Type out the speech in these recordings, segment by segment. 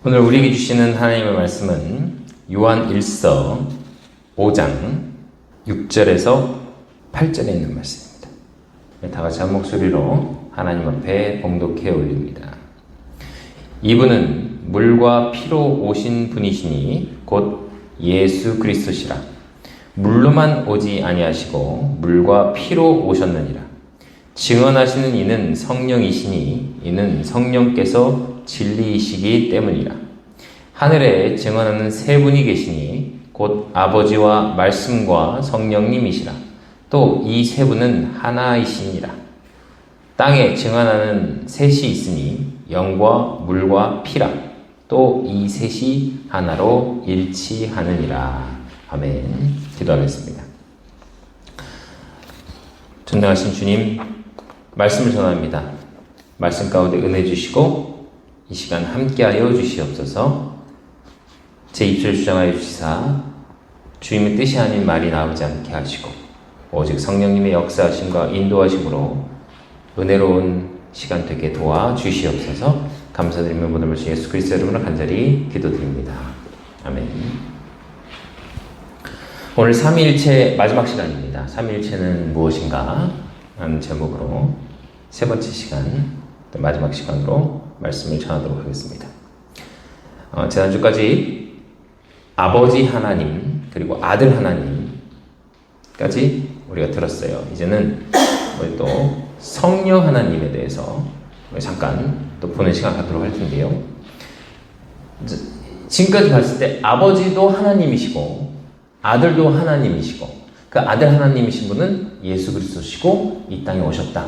오늘 우리에게 주시는 하나님의 말씀은 요한 1서 5장 6절에서 8절에 있는 말씀입니다. 다 같이 한 목소리로 하나님 앞에 봉독해 올립니다. 이분은 물과 피로 오신 분이시니 곧 예수 그리스도시라. 물로만 오지 아니하시고 물과 피로 오셨느니라. 증언하시는 이는 성령이시니 이는 성령께서 진리이시기 때문이라. 하늘에 증언하는 세 분이 계시니 곧 아버지와 말씀과 성령님이시라. 또 이 세 분은 하나이시니라. 땅에 증언하는 셋이 있으니 영과 물과 피라. 또 이 셋이 하나로 일치하느니라. 아멘. 기도하겠습니다. 존경하신 주님, 말씀을 전합니다. 말씀 가운데 은혜 주시고 이 시간 함께하여 주시옵소서. 제 입술을 주장하여 주시사 주님의 뜻이 아닌 말이 나오지 않게 하시고 오직 성령님의 역사하심과 인도하심으로 은혜로운 시간 되게 도와주시옵소서. 감사드리며 모든 것을 예수 그리스도 이름으로 간절히 기도드립니다. 아멘. 오늘 삼위일체 마지막 시간입니다. 삼위일체는 무엇인가 하는 제목으로 세 번째 시간, 마지막 시간으로 말씀을 전하도록 하겠습니다. 지난주까지 아버지 하나님 그리고 아들 하나님까지 우리가 들었어요. 이제는 우리 또 성령 하나님에 대해서 잠깐 또 보는 시간 갖도록 할 텐데요. 지금까지 봤을 때 아버지도 하나님이시고 아들도 하나님이시고 그 아들 하나님이신 분은 예수 그리스도시고 이 땅에 오셨다.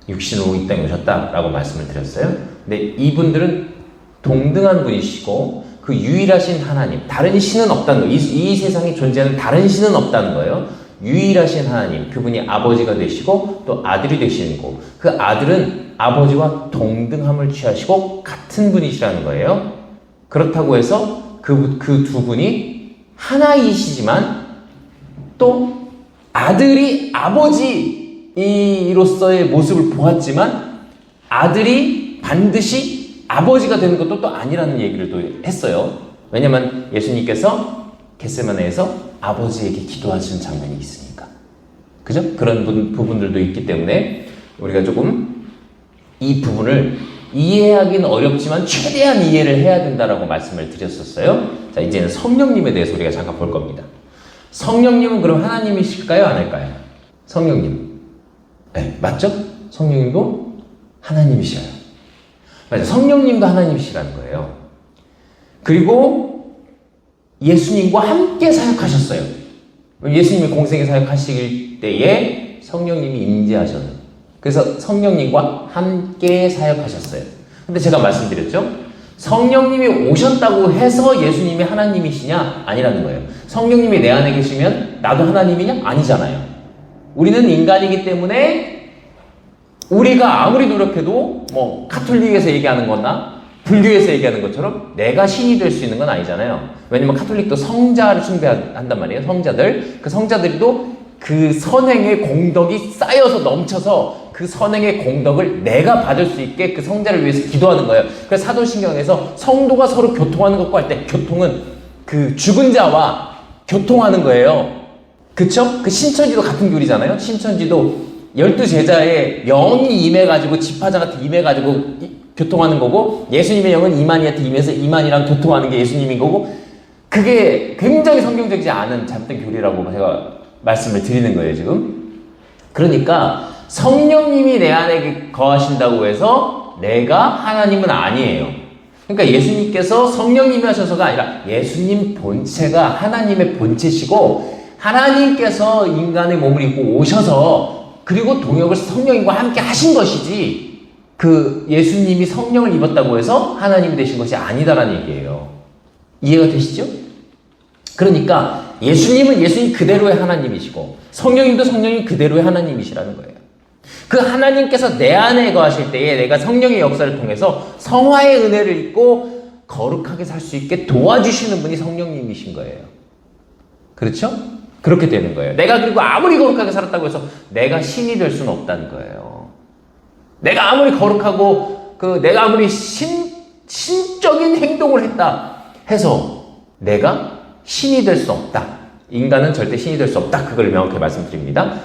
육신으로 이 땅에 오셨다라고 말씀을 드렸어요. 근데 이분들은 동등한 분이시고 그 유일하신 하나님, 다른 신은 없다는 거예요. 이 세상에 존재하는 다른 신은 없다는 거예요. 유일하신 하나님, 그분이 아버지가 되시고 또 아들이 되시고 그 아들은 아버지와 동등함을 취하시고 같은 분이시라는 거예요. 그렇다고 해서 그 두 분이 하나이시지만 또 아들이 아버지로서의 모습을 보았지만 아들이 반드시 아버지가 되는 것도 또 아니라는 얘기를 또 했어요. 왜냐면 예수님께서 겟세마네에서 아버지에게 기도하시는 장면이 있으니까. 그죠? 그런 부분들도 있기 때문에 우리가 조금 이 부분을 이해하기는 어렵지만 최대한 이해를 해야 된다라고 말씀을 드렸었어요. 자, 이제는 성령님에 대해서 우리가 잠깐 볼 겁니다. 성령님은 그럼 하나님이실까요? 아닐까요? 성령님. 네, 맞죠? 성령님도 하나님이셔요. 맞아요. 성령님도 하나님이시라는 거예요. 그리고 예수님과 함께 사역하셨어요. 예수님이 공생에 사역하실 때에 성령님이 임재하셨어요. 그래서 성령님과 함께 사역하셨어요. 근데 제가 말씀드렸죠? 성령님이 오셨다고 해서 예수님이 하나님이시냐? 아니라는 거예요. 성령님이 내 안에 계시면 나도 하나님이냐? 아니잖아요. 우리는 인간이기 때문에 우리가 아무리 노력해도 뭐 카톨릭에서 얘기하는 거나 불교에서 얘기하는 것처럼 내가 신이 될 수 있는 건 아니잖아요. 왜냐면 카톨릭도 성자를 숭배한단 말이에요. 성자들. 그 성자들도 그 선행의 공덕이 쌓여서 넘쳐서 그 선행의 공덕을 내가 받을 수 있게 그 성자를 위해서 기도하는 거예요. 그래서 사도신경에서 성도가 서로 교통하는 것과 할 때 교통은 그 죽은 자와 교통하는 거예요. 그쵸? 그 신천지도 같은 교리잖아요. 신천지도 12제자의 영이 임해가지고 지파장한테 임해가지고 교통하는 거고 예수님의 영은 이만희한테 임해서 이만희랑 교통하는 게 예수님인 거고 그게 굉장히 성경적이지 않은 잘못된 교리라고 제가 말씀을 드리는 거예요 지금. 그러니까 성령님이 내 안에 거하신다고 해서 내가 하나님은 아니에요. 그러니까 예수님께서 성령님이 하셔서가 아니라 예수님 본체가 하나님의 본체시고 하나님께서 인간의 몸을 입고 오셔서 그리고 동역을 성령님과 함께 하신 것이지 그 예수님이 성령을 입었다고 해서 하나님이 되신 것이 아니다라는 얘기예요. 이해가 되시죠? 그러니까 예수님은 예수님 그대로의 하나님이시고 성령님도 성령님 그대로의 하나님이시라는 거예요. 그 하나님께서 내 안에 거하실 때에 내가 성령의 역사를 통해서 성화의 은혜를 입고 거룩하게 살 수 있게 도와주시는 분이 성령님이신 거예요. 그렇죠? 그렇게 되는 거예요. 내가 그리고 아무리 거룩하게 살았다고 해서 내가 신이 될 수는 없다는 거예요. 내가 아무리 거룩하고 내가 아무리 신적인 행동을 했다 해서 내가 신이 될 수 없다. 인간은 절대 신이 될 수 없다. 그걸 명확히 말씀드립니다.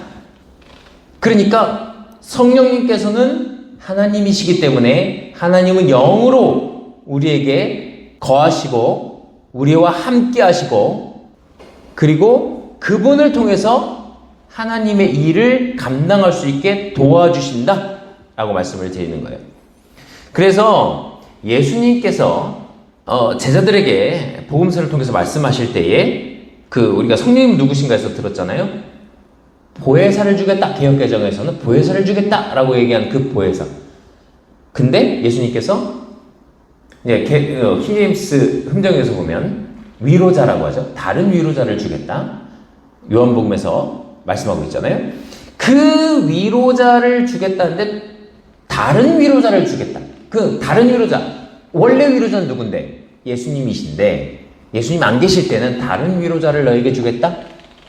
그러니까 성령님께서는 하나님이시기 때문에 하나님은 영으로 우리에게 거하시고 우리와 함께 하시고 그리고 그분을 통해서 하나님의 일을 감당할 수 있게 도와주신다 라고 말씀을 드리는 거예요. 그래서 예수님께서 제자들에게 복음서를 통해서 말씀하실 때에 우리가 성령님 누구신가 해서 들었잖아요. 보혜사를 주겠다. 개역개정에서는 보혜사를 주겠다 라고 얘기한 그 보혜사. 근데 예수님께서 킹제임스 흠정에서 보면 위로자라고 하죠. 다른 위로자를 주겠다. 요한복음에서 말씀하고 있잖아요. 그 위로자를 주겠다는데 다른 위로자를 주겠다. 그 다른 위로자, 원래 위로자는 누군데? 예수님이신데 예수님 안 계실 때는 다른 위로자를 너에게 주겠다?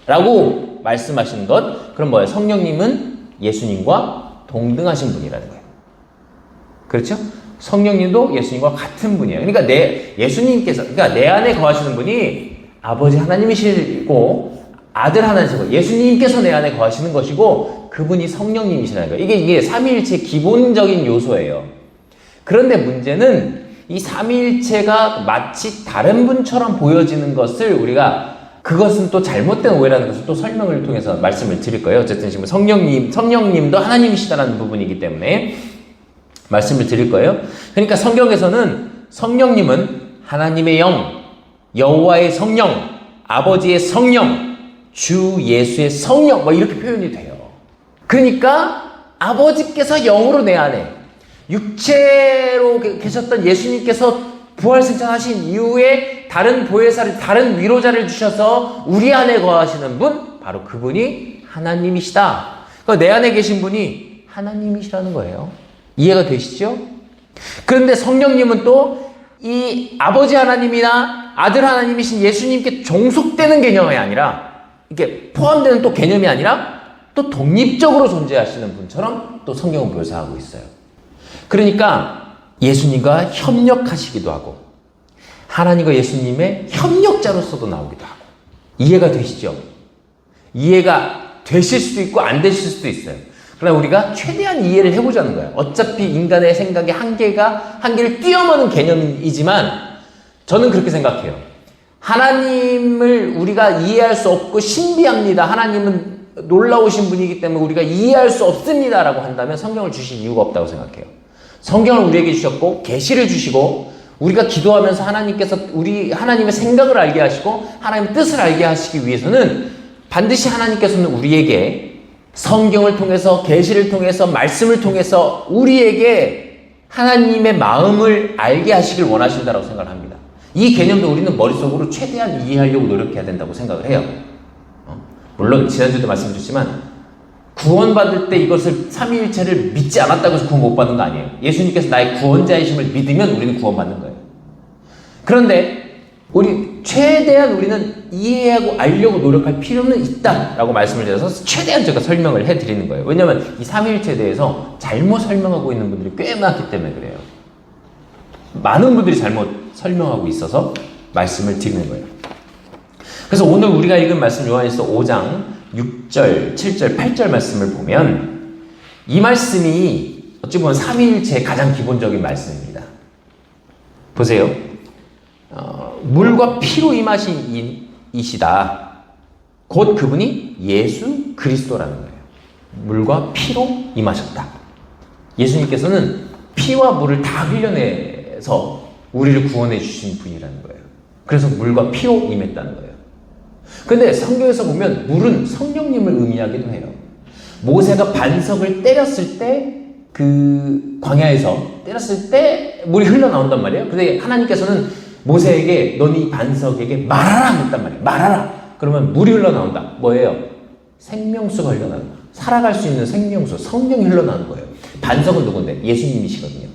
라고 말씀하신 것. 그럼 뭐예요? 성령님은 예수님과 동등하신 분이라는 거예요. 그렇죠? 성령님도 예수님과 같은 분이에요. 그러니까 그러니까 내 안에 거하시는 분이 아버지 하나님이시고 아들 하나님이시고 예수님께서 내 안에 거하시는 것이고 그분이 성령님이시라는 거예요. 이게 삼위일체의 기본적인 요소예요. 그런데 문제는 이 삼위일체가 마치 다른 분처럼 보여지는 것을 우리가 그것은 또 잘못된 오해라는 것을 또 설명을 통해서 말씀을 드릴 거예요. 어쨌든 지금 성령님도 하나님이시다라는 부분이기 때문에 말씀을 드릴 거예요. 그러니까 성경에서는 성령님은 하나님의 영, 여호와의 성령, 아버지의 성령, 주 예수의 성령 뭐 이렇게 표현이 돼요. 그러니까 아버지께서 영으로 내 안에 육체로 계셨던 예수님께서 부활승천하신 이후에 다른 보혜사를 다른 위로자를 주셔서 우리 안에 거하시는 분 바로 그분이 하나님이시다. 그러니까 내 안에 계신 분이 하나님이시라는 거예요. 이해가 되시죠? 그런데 성령님은 또 이 아버지 하나님이나 아들 하나님이신 예수님께 종속되는 개념이 아니라 이게 포함되는 또 개념이 아니라 또 독립적으로 존재하시는 분처럼 또 성경은 묘사하고 있어요. 그러니까 예수님과 협력하시기도 하고 하나님과 예수님의 협력자로서도 나오기도 하고 이해가 되시죠? 이해가 되실 수도 있고 안 되실 수도 있어요. 그러나 우리가 최대한 이해를 해보자는 거예요. 어차피 인간의 생각의 한계를 뛰어넘는 개념이지만 저는 그렇게 생각해요. 하나님을 우리가 이해할 수 없고 신비합니다. 하나님은 놀라우신 분이기 때문에 우리가 이해할 수 없습니다 라고 한다면 성경을 주신 이유가 없다고 생각해요. 성경을 우리에게 주셨고 계시를 주시고 우리가 기도하면서 하나님께서 하나님의 생각을 알게 하시고 하나님의 뜻을 알게 하시기 위해서는 반드시 하나님께서는 우리에게 성경을 통해서 계시를 통해서 말씀을 통해서 우리에게 하나님의 마음을 알게 하시길 원하신다고 생각을 합니다. 이 개념도 우리는 머릿속으로 최대한 이해하려고 노력해야 된다고 생각을 해요. 물론 지난주에도 말씀드렸지만 구원받을 때 이것을 삼위일체를 믿지 않았다고 해서 구원 못 받는 거 아니에요. 예수님께서 나의 구원자이심을 믿으면 우리는 구원받는 거예요. 그런데 최대한 우리는 이해하고 알려고 노력할 필요는 있다라고 말씀을 드려서 최대한 제가 설명을 해드리는 거예요. 왜냐하면 이 삼위일체에 대해서 잘못 설명하고 있는 분들이 꽤 많기 때문에 그래요. 많은 분들이 잘못 설명하고 있어서 말씀을 드리는 거예요. 그래서 오늘 우리가 읽은 말씀 요한일서 5장 6절, 7절, 8절 말씀을 보면 이 말씀이 어찌 보면 삼위일체의 가장 기본적인 말씀입니다. 보세요. 물과 피로 임하신 이시다. 곧 그분이 예수 그리스도라는 거예요. 물과 피로 임하셨다. 예수님께서는 피와 물을 다 흘려내서 우리를 구원해 주신 분이라는 거예요. 그래서 물과 피로 임했다는 거예요. 근데 성경에서 보면 물은 성령님을 의미하기도 해요. 모세가 반석을 때렸을 때 그 광야에서 때렸을 때 물이 흘러나온단 말이에요. 근데 하나님께서는 모세에게 넌 이 반석에게 말하라 했단 말이에요. 말하라. 그러면 물이 흘러나온다. 뭐예요? 생명수가 흘러나온다. 살아갈 수 있는 생명수, 성령이 흘러나오는 거예요. 반석은 누군데? 예수님이시거든요.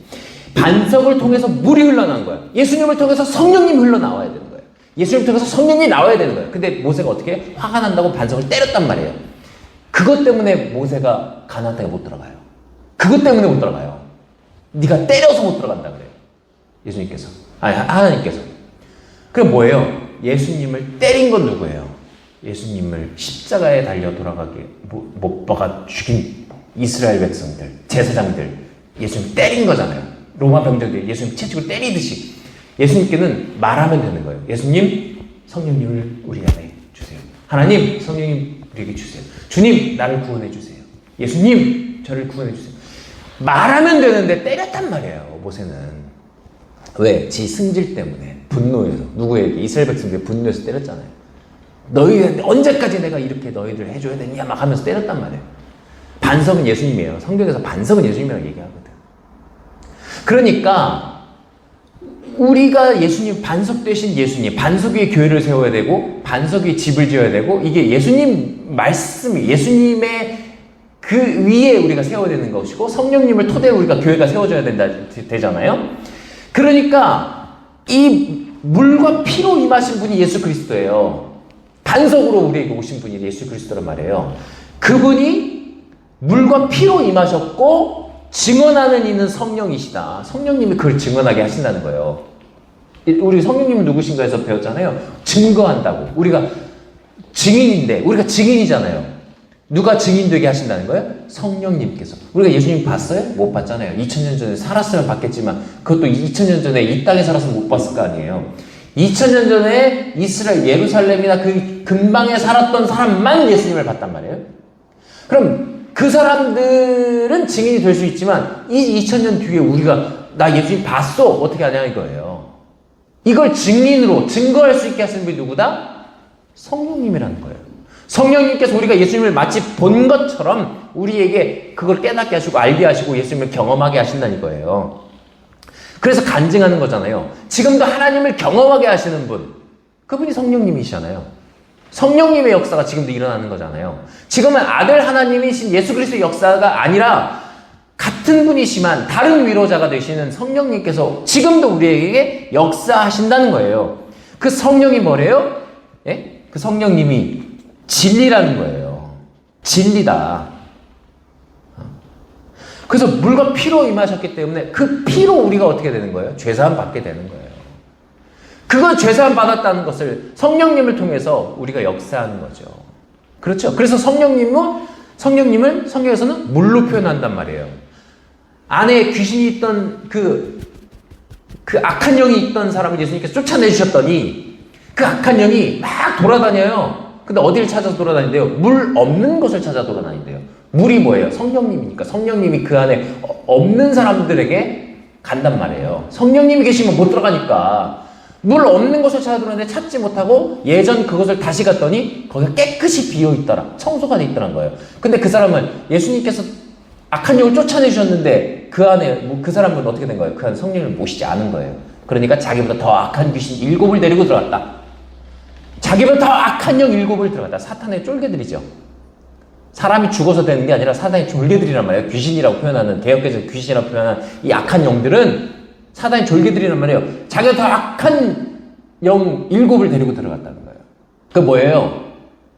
반석을 통해서 물이 흘러나오는 거예요. 예수님을 통해서 성령님이 흘러나와야 되는 거예요. 예수님을 통해서 성령님이 나와야 되는 거예요. 근데 모세가 어떻게 해요? 화가 난다고 반석을 때렸단 말이에요. 그것 때문에 모세가 가나안 땅에 못 들어가요. 그것 때문에 못 들어가요. 네가 때려서 못 들어간다 그래요. 예수님께서. 아니, 하나님께서. 그게 뭐예요? 예수님을 때린 건 누구예요? 예수님을 십자가에 달려 돌아가게 못 박아 죽인 이스라엘 백성들, 제사장들, 예수님 때린 거잖아요. 로마 병정들이 예수님 채찍으로 때리듯이 예수님께는 말하면 되는 거예요. 예수님, 성령님을 우리 안에 주세요. 하나님, 성령님 우리에게 주세요. 주님, 나를 구원해 주세요. 예수님, 저를 구원해 주세요. 말하면 되는데 때렸단 말이에요, 모세는. 왜? 지 승질 때문에, 분노해서. 누구에게? 이스라엘 백성들이 분노해서 때렸잖아요. 너희 언제까지 내가 이렇게 너희들 해줘야 되냐 막 하면서 때렸단 말이에요. 반석은 예수님이에요. 성경에서 반석은 예수님이라고 얘기하거든. 그러니까 우리가 예수님, 반석 되신 예수님, 반석 위에 교회를 세워야 되고 반석 위에 집을 지어야 되고, 이게 예수님 말씀이, 예수님의 그 위에 우리가 세워야 되는 것이고, 성령님을 토대로 우리가 교회가 세워져야 되잖아요. 그러니까 이 물과 피로 임하신 분이 예수 그리스도예요. 반석으로 우리에게 오신 분이 예수 그리스도란 말이에요. 그분이 물과 피로 임하셨고 증언하는 이는 성령이시다. 성령님이 그걸 증언하게 하신다는 거예요. 우리 성령님은 누구신가에서 배웠잖아요. 증거한다고. 우리가 증인인데, 우리가 증인이잖아요. 누가 증인되게 하신다는 거예요? 성령님께서. 우리가 예수님 봤어요? 못 봤잖아요. 2000년 전에 살았으면 봤겠지만 그것도 2000년 전에 이 땅에 살았으면 못 봤을 거 아니에요. 2000년 전에 이스라엘, 예루살렘이나 그 근방에 살았던 사람만 예수님을 봤단 말이에요. 그럼 그 사람들은 증인이 될 수 있지만 이 2000년 뒤에 우리가 나 예수님 봤어 어떻게 하냐 이거예요. 이걸 증인으로 증거할 수 있게 하시는 분이 누구다? 성령님이라는 거예요. 성령님께서 우리가 예수님을 마치 본 것처럼 우리에게 그걸 깨닫게 하시고 알게 하시고 예수님을 경험하게 하신다는 거예요. 그래서 간증하는 거잖아요. 지금도 하나님을 경험하게 하시는 분, 그분이 성령님이시잖아요. 성령님의 역사가 지금도 일어나는 거잖아요. 지금은 아들 하나님이신 예수 그리스도의 역사가 아니라 같은 분이시만 다른 위로자가 되시는 성령님께서 지금도 우리에게 역사하신다는 거예요. 그 성령이 뭐래요? 예? 그 성령님이 진리라는 거예요. 진리다. 그래서 물과 피로 임하셨기 때문에 그 피로 우리가 어떻게 되는 거예요? 죄사함 받게 되는 거예요. 그걸 죄사함 받았다는 것을 성령님을 통해서 우리가 역사하는 거죠. 그렇죠? 그래서 성령님을 성경에서는 물로 표현한단 말이에요. 안에 귀신이 있던 그 악한 영이 있던 사람을 예수님께서 쫓아내주셨더니 그 악한 영이 막 돌아다녀요. 근데 어디를 찾아서 돌아다닌대요? 물 없는 곳을 찾아 돌아다닌대요. 물이 뭐예요? 성령님이니까. 성령님이 그 안에 없는 사람들에게 간단 말이에요. 성령님이 계시면 못 들어가니까. 물 없는 곳을 찾아 돌아다니는데 찾지 못하고 예전 그곳을 다시 갔더니 거기가 깨끗이 비어있더라. 청소가 돼 있더란 거예요. 근데 그 사람은 예수님께서 악한 영을 쫓아내주셨는데 그 안에 그 사람은 어떻게 된 거예요? 그 안에 성령을 모시지 않은 거예요. 그러니까 자기보다 더 악한 귀신 7을 데리고 들어갔다. 자기보다 더 악한 영 7을 들어갔다. 사탄의 쫄개들이죠. 사람이 죽어서 되는 게 아니라 사탄의 졸개들이란 말이에요. 귀신이라고 표현하는, 개역에서 귀신이라고 표현하는 이 악한 영들은 사탄의 졸개들이란 말이에요. 자기가 더 악한 영 7을 데리고 들어갔다는 거예요. 그 뭐예요?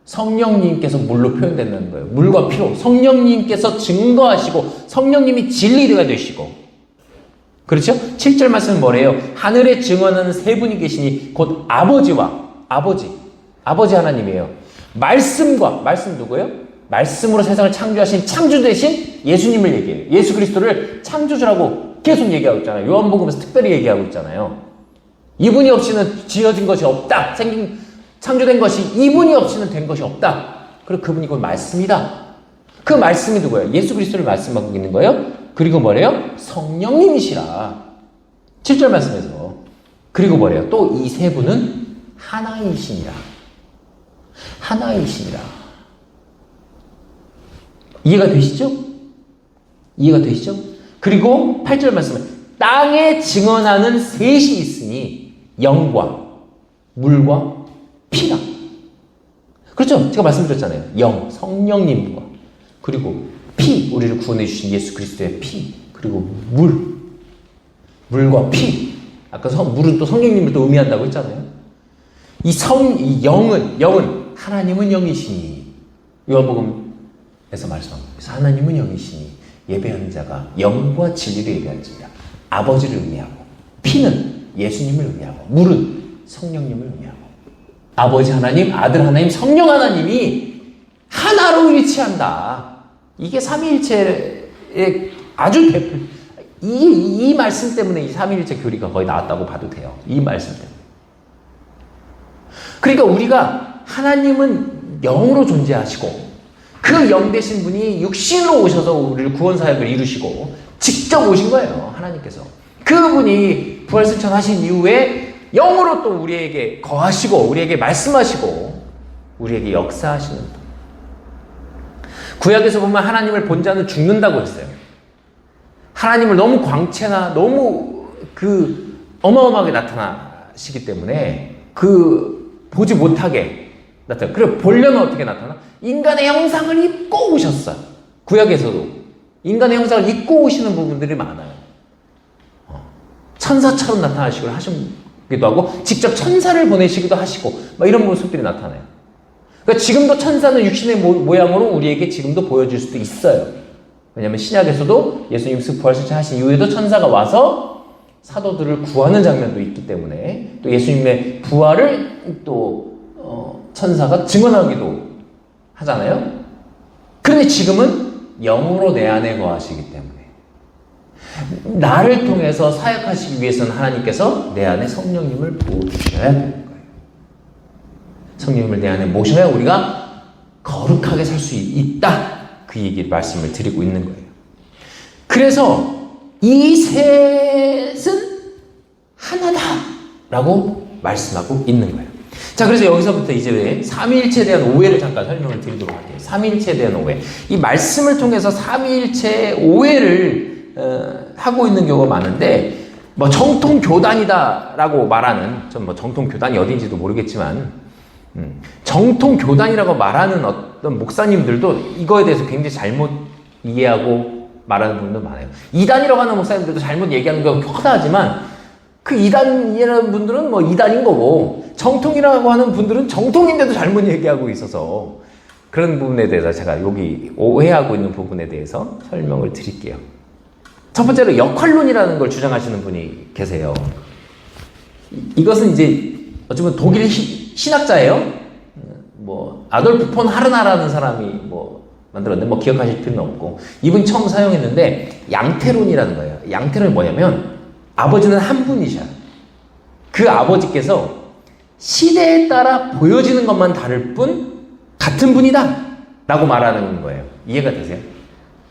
성령님께서 물로 표현된다는 거예요. 물과 피로. 성령님께서 증거하시고 성령님이 진리가 되시고. 그렇죠? 7절 말씀은 뭐래요? 하늘에 증언하는 세 분이 계시니 곧 아버지와 아버지 하나님이에요. 말씀과, 말씀 누구예요? 말씀으로 세상을 창조하신 창조 대신 예수님을 얘기해요. 예수 그리스도를 창조주라고 계속 얘기하고 있잖아요. 요한복음에서 특별히 얘기하고 있잖아요. 이분이 없이는 지어진 것이 없다. 창조된 것이 이분이 없이는 된 것이 없다. 그리고 그분이 곧 말씀이다. 그 말씀이 누구예요? 예수 그리스도를 말씀하고 있는 거예요. 그리고 뭐래요? 성령님이시라. 7절 말씀에서. 그리고 뭐래요? 또 이 세 분은 하나이시니라. 하나이시니라. 이해가 되시죠? 이해가 되시죠? 그리고 8절 말씀은 땅에 증언하는 셋이 있으니 영과 물과 피라. 그렇죠? 제가 말씀드렸잖아요. 영, 성령님과 그리고 피, 우리를 구원해 주신 예수 그리스도의 피, 그리고 물과 피. 아까 물은 또 성령님을 또 의미한다고 했잖아요. 이 영은 하나님은 영이시니, 요한복음에서 말씀합니다. 그래서 하나님은 영이시니 예배하는 자가 영과 진리를 예배할지니라. 아버지를 의미하고 피는 예수님을 의미하고 물은 성령님을 의미하고 아버지 하나님, 아들 하나님, 성령 하나님이 하나로 일치한다. 이게 삼위일체의 아주 대표. 이 말씀 때문에 이 삼위일체 교리가 거의 나왔다고 봐도 돼요. 이 말씀 때문에. 그러니까 우리가 하나님은 영으로 존재하시고 그 영 되신 분이 육신으로 오셔서 우리를 구원 사역을 이루시고 직접 오신 거예요. 하나님께서. 그분이 부활승천하신 이후에 영으로 또 우리에게 거하시고 우리에게 말씀하시고 우리에게 역사하시는 분. 구약에서 보면 하나님을 본 자는 죽는다고 했어요. 하나님을 너무 광채나 너무 어마어마하게 나타나시기 때문에 보지 못하게 나타나. 그래 보려면 어떻게 나타나? 인간의 형상을 입고 오셨어요. 구약에서도 인간의 형상을 입고 오시는 부분들이 많아요. 천사처럼 나타나시기도 하시기도 하고 직접 천사를 보내시기도 하시고 막 이런 모습들이 나타나요. 그러니까 지금도 천사는 육신의 모양으로 우리에게 지금도 보여줄 수도 있어요. 왜냐하면 신약에서도 예수님 부활승천하신 이후에도 천사가 와서 사도들을 구하는 장면도 있기 때문에 또 예수님의 부활을 또 천사가 증언하기도 하잖아요. 그런데 지금은 영으로 내 안에 거하시기 때문에 나를 통해서 사역하시기 위해서는 하나님께서 내 안에 성령님을 부어주셔야 되는 거예요. 성령님을 내 안에 모셔야 우리가 거룩하게 살 수 있다. 그 얘기를 말씀을 드리고 있는 거예요. 그래서 이 셋은 하나다라고 말씀하고 있는 거예요. 자, 그래서 여기서부터 이제 삼위일체에 대한 오해를 잠깐 설명을 드리도록 할게요. 삼위일체에 대한 오해. 이 말씀을 통해서 삼위일체의 오해를 하고 있는 경우가 많은데 뭐 정통교단이다라고 말하는 전 뭐 정통교단이 어딘지도 모르겠지만 정통교단이라고 말하는 어떤 목사님들도 이거에 대해서 굉장히 잘못 이해하고 말하는 분도 많아요. 이단이라고 하는 목사님들도 잘못 얘기하는 경우가 허다하지만 그 이단이라는 분들은 뭐 이단인 거고 정통이라고 하는 분들은 정통인데도 잘못 얘기하고 있어서 그런 부분에 대해서 제가 여기 오해하고 있는 부분에 대해서 설명을 드릴게요. 첫 번째로 역할론이라는 걸 주장하시는 분이 계세요. 이것은 이제 어쩌면 독일 신학자예요. 뭐 아돌프 폰 하르나라는 사람이 뭐 만들었는데 뭐 기억하실 필요는 없고 이분 처음 사용했는데 양태론이라는 거예요. 양태론이 뭐냐면 아버지는 한 분이셔. 그 아버지께서 시대에 따라 보여지는 것만 다를 뿐 같은 분이다 라고 말하는 거예요. 이해가 되세요?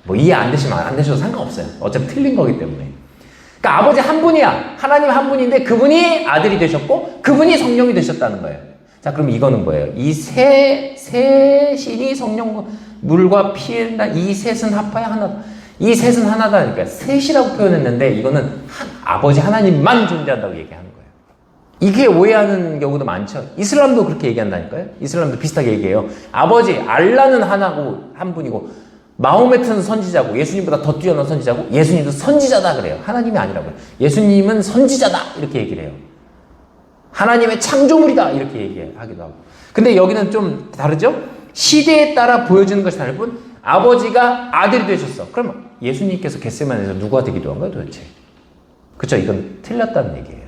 뭐 이해 안 되시면 안 되셔도 상관없어요. 어차피 틀린 거기 때문에. 그러니까 아버지 한 분이야. 하나님 한 분인데 그분이 아들이 되셨고 그분이 성령이 되셨다는 거예요. 자, 그럼 이거는 뭐예요? 이 세 신이 성령, 물과 피의 이 셋은 합하여 하나다. 이 셋은 하나다. 그러니까 셋이라고 표현했는데 이거는 아버지 하나님만 존재한다고 얘기하는 거예요. 이게 오해하는 경우도 많죠. 이슬람도 그렇게 얘기한다니까요. 이슬람도 비슷하게 얘기해요. 아버지 알라는 하나고 한 분이고 마호메트는 선지자고 예수님보다 더 뛰어난 선지자고 예수님도 선지자다 그래요. 하나님이 아니라고요. 예수님은 선지자다 이렇게 얘기를 해요. 하나님의 창조물이다 이렇게 얘기하기도 하고. 근데 여기는 좀 다르죠? 시대에 따라 보여주는 것이 다를 뿐 아버지가 아들이 되셨어. 그럼 예수님께서 겟세마네에서 누구한테 기도한 거예요 도대체? 그쵸? 이건 틀렸다는 얘기예요.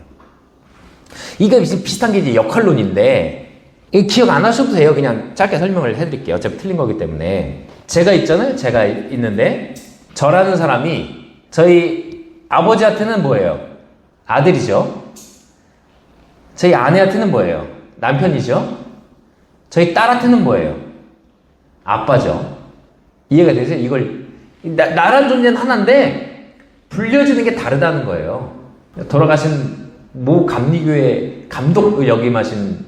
이게 비슷한 게 이제 역할론인데 기억 안 하셔도 돼요. 그냥 짧게 설명을 해드릴게요. 어차피 틀린 거기 때문에. 제가 있잖아요. 제가 있는데 저라는 사람이 저희 아버지한테는 뭐예요? 아들이죠. 저희 아내한테는 뭐예요? 남편이죠. 저희 딸한테는 뭐예요? 아빠죠. 이해가 되세요? 이걸 나란 존재는 하나인데 불려지는 게 다르다는 거예요. 돌아가신 모 감리교회 감독을 역임하신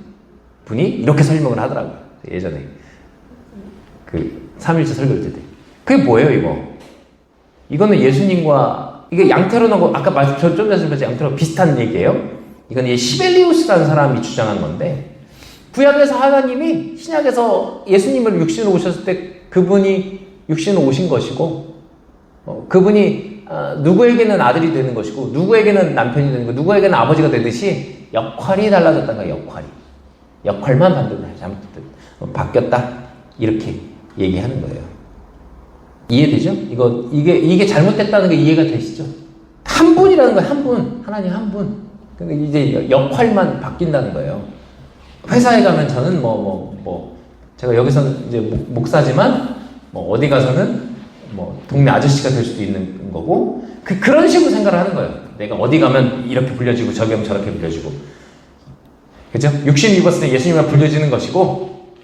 분이 이렇게 설명을 하더라고요. 예전에 그 3일째 설교를 때. 그게 뭐예요, 이거? 이거는 예수님과 이게 양테론하고 아까 좀 전에 말씀드린 양테론 비슷한 얘기예요. 이건 시벨리우스라는 사람이 주장한 건데 구약에서 하나님이 신약에서 예수님을 육신으로 오셨을 때 그분이 육신으로 오신 것이고 그분이 누구에게는 아들이 되는 것이고 누구에게는 남편이 되는 거고 누구에게는 아버지가 되듯이 역할이 달라졌다는 거예요. 역할만 바뀌었다 이렇게 얘기하는 거예요. 이해되죠? 이게 잘못됐다는 게 이해가 되시죠? 한 분이라는 거예요. 한 분. 하나님 한 분. 근데 이제 역할만 바뀐다는 거예요. 회사에 가면 저는 제가 여기서는 이제 목사지만 어디 가서는 동네 아저씨가 될 수도 있는 거고 그런 식으로 생각을 하는 거예요. 내가 어디 가면 이렇게 불려지고 저기 가면 저렇게 불려지고, 그죠? 육신 입었을 때 예수님이라 불려지는 것이고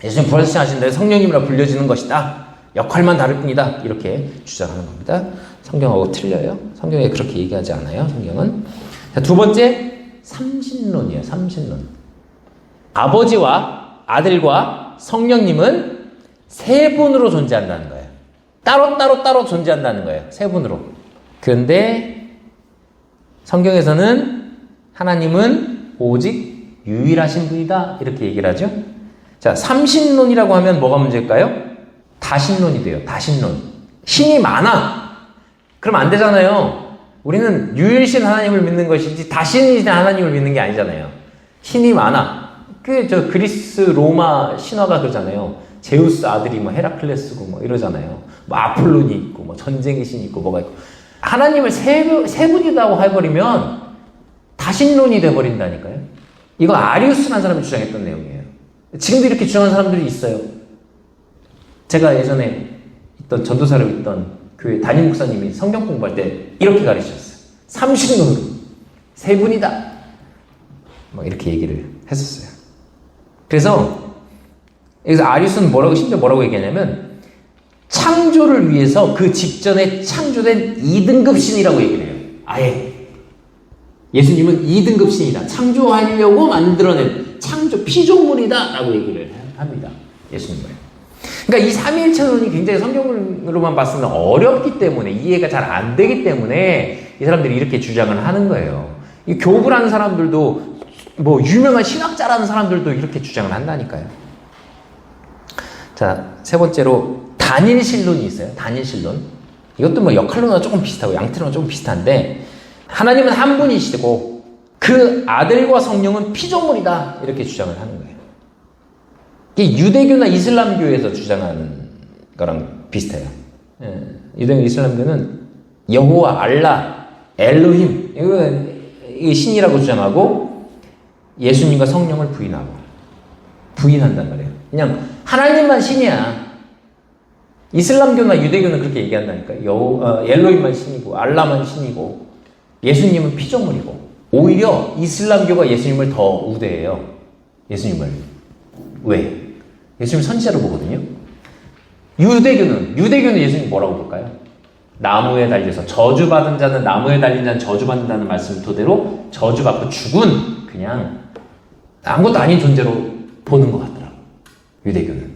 예수님 부활하신 성령님이라 불려지는 것이다. 역할만 다를 뿐이다. 이렇게 주장하는 겁니다. 성경하고 틀려요. 성경에 그렇게 얘기하지 않아요. 성경은. 자, 두 번째, 삼신론이에요. 삼신론. 아버지와 아들과 성령님은 세 분으로 존재한다는 거예요. 따로 존재한다는 거예요. 세 분으로. 그런데 성경에서는 하나님은 오직 유일하신 분이다. 이렇게 얘기를 하죠. 자, 삼신론이라고 하면 뭐가 문제일까요? 다신론이 돼요. 다신론. 신이 많아. 그럼 안 되잖아요. 우리는 유일신 하나님을 믿는 것이지 다신이신 하나님을 믿는 게 아니잖아요. 신이 많아. 그리스 로마 신화가 그러잖아요. 제우스 아들이 헤라클레스고 이러잖아요. 아폴론이 있고 전쟁의 신이 있고 뭐가 있고. 하나님을 세 분이라고 해버리면 다신론이 돼버린다니까요. 이거 아리우스라는 사람이 주장했던 내용이에요. 지금도 이렇게 주장하는 사람들이 있어요. 제가 예전에 있던 전도사로 있던 교회 담임 목사님이 성경 공부할 때 이렇게 가르치셨어요. 삼신론으로 세 분이다. 이렇게 얘기를 했었어요. 그래서 여기서 아리우스는 심지어 뭐라고 얘기하냐면 창조를 위해서 그 직전에 창조된 2등급 신이라고 얘기를 해요. 아예 예수님은 2등급 신이다. 창조하려고 만들어낸 창조 피조물이다 라고 얘기를 합니다. 예수님을. 그러니까 이 삼위일체론이 굉장히 성경으로만 봤을 때 어렵기 때문에, 이해가 잘 안 되기 때문에 이 사람들이 이렇게 주장을 하는 거예요. 이 교부라는 사람들도 유명한 신학자라는 사람들도 이렇게 주장을 한다니까요. 자, 세 번째로 단일신론이 있어요. 단일신론. 이것도 역할론과 조금 비슷하고 양태론과 조금 비슷한데, 하나님은 한 분이시고 그 아들과 성령은 피조물이다. 이렇게 주장을 하는 거예요. 이게 유대교나 이슬람교에서 주장하는 거랑 비슷해요. 유대교 이슬람교는 여호와, 알라, 엘로힘 이거 신이라고 주장하고 예수님과 성령을 부인한단 말이에요. 그냥 하나님만 신이야. 이슬람교나 유대교는 그렇게 얘기한다니까요. 엘로힘만 신이고 알라만 신이고 예수님은 피조물이고, 오히려 이슬람교가 예수님을 더 우대해요. 예수님을. 왜? 예수님 선지자로 보거든요. 유대교는 예수님 뭐라고 볼까요? 나무에 달려서 저주받은 자는, 나무에 달린 자는 저주받는다는 말씀 토대로 저주받고 죽은 그냥 아무것도 아닌 존재로 보는 것 같더라고. 유대교는.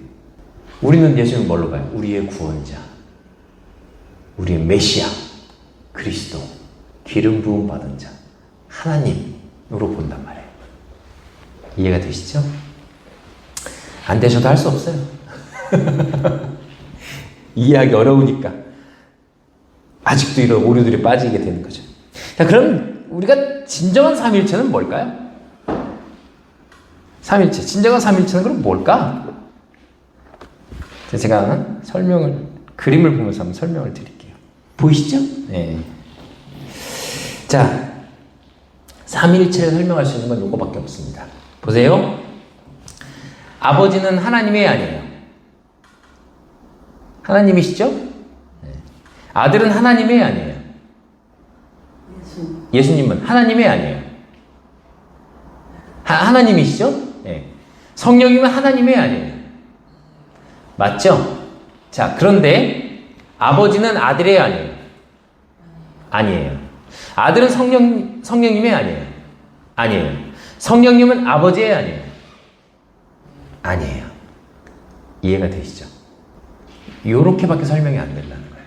우리는 예수님을 뭘로 봐요? 우리의 구원자, 우리의 메시아, 그리스도, 기름 부음 받은 자, 하나님으로 본단 말이에요. 이해가 되시죠? 안 되셔도 할 수 없어요. 이해하기 어려우니까 아직도 이런 오류들이 빠지게 되는 거죠. 자, 그럼 우리가 진정한 삼일체는 뭘까요? 삼일체, 진정한 삼일체는 그럼 뭘까? 제가 그림을 보면서 한번 설명을 드릴게요. 보이시죠? 네. 자, 삼일체를 설명할 수 있는 건 이거밖에 없습니다. 보세요. 아버지는 하나님의 아니에요. 하나님이시죠? 네. 아들은 하나님의 아니에요. 예수님은 하나님의 아니에요. 하나님이시죠? 네. 성령님은 하나님의 아니에요. 맞죠? 자, 그런데 아버지는 아들의 아니에요. 아니에요. 아들은 성령님의 아니에요. 아니에요. 성령님은 아버지의 아니에요. 아니에요. 이해가 되시죠? 요렇게밖에 설명이 안 된다는 거예요.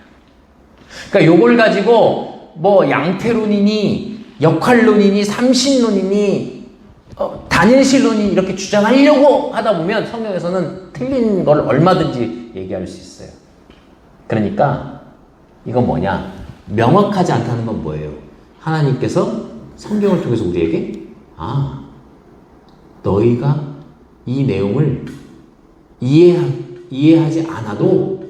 그러니까 요걸 가지고 양태론이니 역할론이니 삼신론이니 단일신론이 이렇게 주장하려고 하다 보면 성경에서는 틀린 걸 얼마든지 얘기할 수 있어요. 그러니까 이건 뭐냐? 명확하지 않다는 건 뭐예요? 하나님께서 성경을 통해서 우리에게 너희가 이 내용을 이해하지 않아도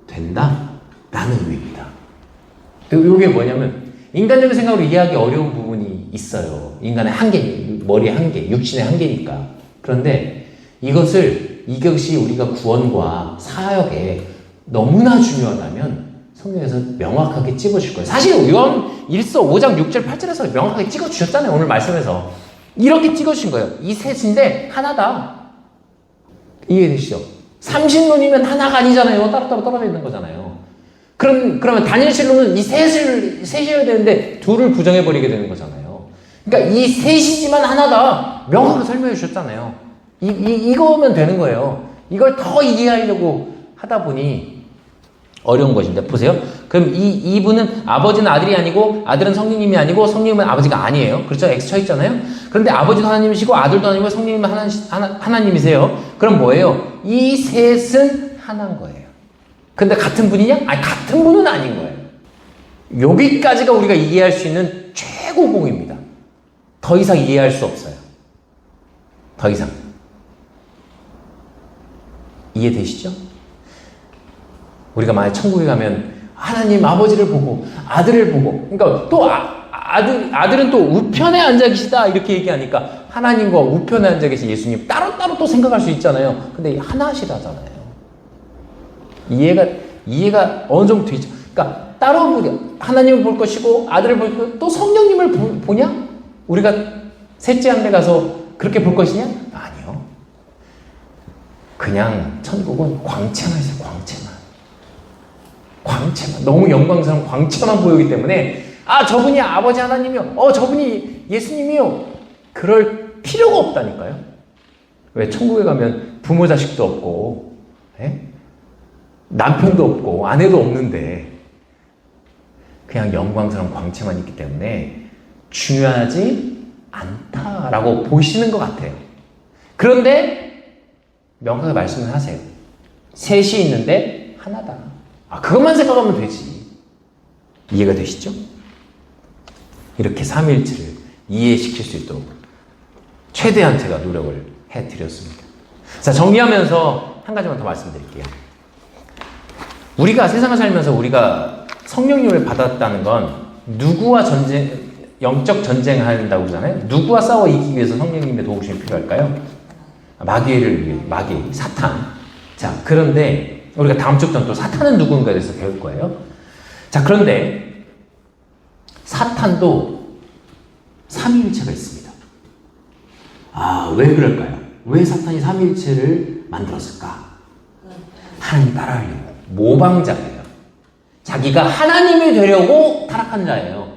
된다 라는 의미입니다. 이게 뭐냐면 인간적인 생각으로 이해하기 어려운 부분이 있어요. 인간의 한계, 머리의 한계, 육신의 한계니까. 그런데 이것이 우리가 구원과 사역에 너무나 중요하다면 성경에서 명확하게 찍어줄 거예요. 사실 요한 1서 5장 6절 8절에서 명확하게 찍어주셨잖아요. 오늘 말씀에서. 이렇게 찍어주신 거예요. 이 셋인데 하나다. 이해되시죠? 삼신론이면 하나가 아니잖아요. 따로따로 떨어져 있는 거잖아요. 그러면 단일신론은 이 셋이어야 되는데 둘을 부정해버리게 되는 거잖아요. 그러니까 이 셋이지만 하나다. 명확하게 설명해 주셨잖아요. 이거면 되는 거예요. 이걸 더 이해하려고 하다 보니 어려운 것입니다. 보세요. 그럼 이분은 아버지는 아들이 아니고 아들은 성령님이 아니고 성령님은 아버지가 아니에요. 그렇죠? X 쳐 있잖아요. 그런데 아버지도 하나님이시고 아들도 하나님이고 성령님은 하나님이세요. 그럼 뭐예요? 이 셋은 하나인 거예요. 근데 같은 분이냐? 아니, 같은 분은 아닌 거예요. 여기까지가 우리가 이해할 수 있는 최고봉입니다. 더 이상 이해할 수 없어요. 더 이상. 이해되시죠? 우리가 만약 천국에 가면 하나님 아버지를 보고 아들을 보고, 그러니까 또 아들은 또 우편에 앉아 계시다 이렇게 얘기하니까 하나님과 우편에 앉아 계신 예수님 따로따로 또 생각할 수 있잖아요. 근데 하나시라잖아요. 이해가 어느 정도 되죠. 그러니까 따로 하나님을 볼 것이고 아들을 볼 것이고 또 성령님을 보냐? 우리가 셋째 하늘에 가서 그렇게 볼 것이냐? 아니요. 그냥 천국은 광채만 있어요. 광채만. 너무 영광스러운 광채만 보이기 때문에 저분이 아버지 하나님이요. 저분이 예수님이요. 그럴 필요가 없다니까요. 왜? 천국에 가면 부모 자식도 없고 남편도 없고 아내도 없는데 그냥 영광스러운 광채만 있기 때문에 중요하지 않다라고 보시는 것 같아요. 그런데 명확하게 말씀을 하세요. 셋이 있는데 하나다. 그것만 생각하면 되지. 이해가 되시죠? 이렇게 삼위일체를 이해시킬 수 있도록 최대한 제가 노력을 해드렸습니다. 자, 정리하면서 한 가지만 더 말씀드릴게요. 우리가 세상을 살면서 우리가 성령님을 받았다는 건 누구와 영적 전쟁을 한다고 그러잖아요. 누구와 싸워 이기기 위해서 성령님의 도우심이 필요할까요? 마귀, 사탄. 자, 그런데 우리가 다음 주부터는 또 사탄은 누군가에 대해서 배울 거예요. 자, 그런데 사탄도 삼위일체가 있습니다. 왜 그럴까요? 왜 사탄이 삼위일체를 만들었을까? 하나님 따라하려고. 모방자예요. 자기가 하나님이 되려고 타락한 자예요.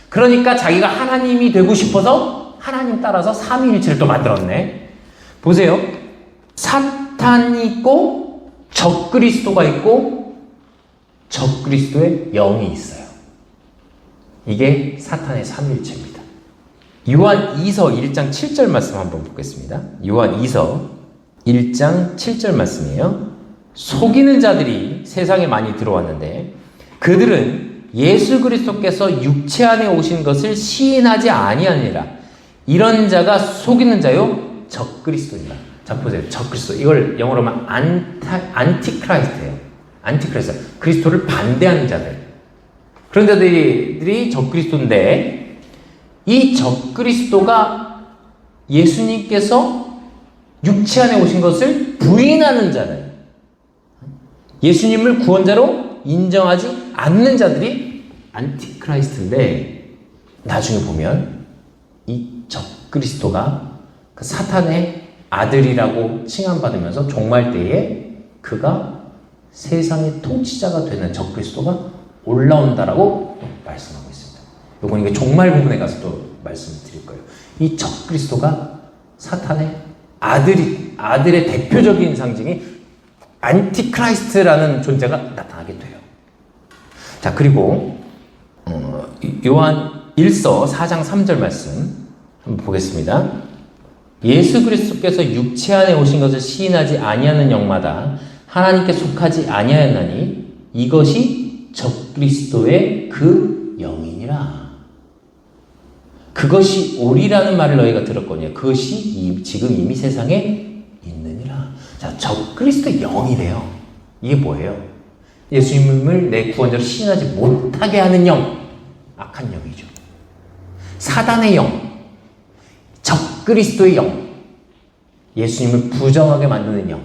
그러니까 자기가 하나님이 되고 싶어서 하나님 따라서 삼위일체를 또 만들었네. 보세요. 사탄이 있고 적그리스도가 있고 적그리스도의 영이 있어요. 이게 사탄의 삼위일체입니다. 요한 2서 1장 7절 말씀 한번 보겠습니다. 요한 2서 1장 7절 말씀이에요. 속이는 자들이 세상에 많이 들어왔는데 그들은 예수 그리스도께서 육체 안에 오신 것을 시인하지 아니하니라. 이런 자가 속이는 자요 적그리스도이다. 자, 보세요. 적그리스도. 이걸 영어로 하면 안티크라이스트예요. 안티크라이스트. 그리스도를 반대하는 자들. 그런 자들이 적그리스도인데 이 적그리스도가 예수님께서 육체 안에 오신 것을 부인하는 자들. 예수님을 구원자로 인정하지 않는 자들이 안티크라이스트인데 나중에 보면 이 적그리스도가 그 사탄의 아들이라고 칭함받으면서 종말 때에 그가 세상의 통치자가 되는 적그리스도가 올라온다라고 말씀하고 있습니다. 요건 이게 종말 부분에 가서 또 말씀을 드릴 거예요. 이 적그리스도가 사탄의 아들의 대표적인 상징이 안티크라이스트라는 존재가 나타나게 돼요. 자, 그리고 요한 1서 4장 3절 말씀 한번 보겠습니다. 예수 그리스도께서 육체 안에 오신 것을 시인하지 아니하는 영마다 하나님께 속하지 아니하였나니 이것이 적그리스도의 그 영이니라. 그것이 오리라는 말을 너희가 들었거니와 그것이 지금 이미 세상에 있느니라. 자, 적그리스도의 영이래요. 이게 뭐예요? 예수님을 내 구원자로 시인하지 못하게 하는 영. 악한 영이죠. 사단의 영, 적그리스도의 영, 예수님을 부정하게 만드는 영.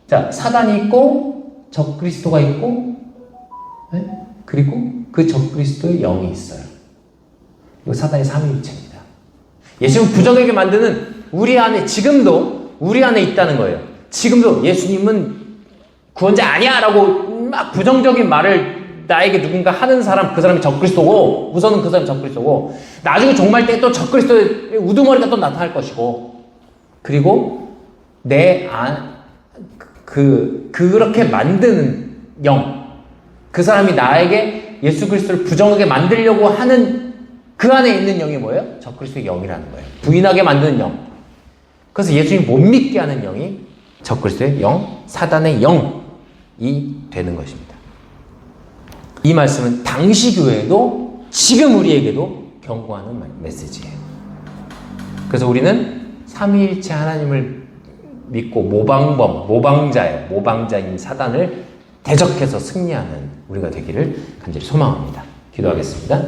자, 사단이 있고 적그리스도가 있고, 네? 그리고 그 적그리스도의 영이 있어요. 이거 사단의 삼위일체입니다. 예수님을 부정하게 만드는 우리 안에, 지금도 우리 안에 있다는 거예요. 지금도 예수님은 구원자 아니야 라고 막 부정적인 말을 나에게 누군가 하는 사람, 그 사람이 적그리스도고, 우선은 그 사람이 적그리스도고, 나중에 종말 때 또 적그리스도의 우두머리가 또 나타날 것이고, 그리고 그렇게 만드는 영, 그 사람이 나에게 예수 그리스도를 부정하게 만들려고 하는 그 안에 있는 영이 뭐예요? 적그리스도의 영이라는 거예요. 부인하게 만드는 영. 그래서 예수님 못 믿게 하는 영이 적그리스도의 영, 사단의 영이 되는 것입니다. 이 말씀은 당시 교회에도 지금 우리에게도 경고하는 메시지예요. 그래서 우리는 삼위일체 하나님을 믿고 모방자인 사단을 대적해서 승리하는 우리가 되기를 간절히 소망합니다. 기도하겠습니다.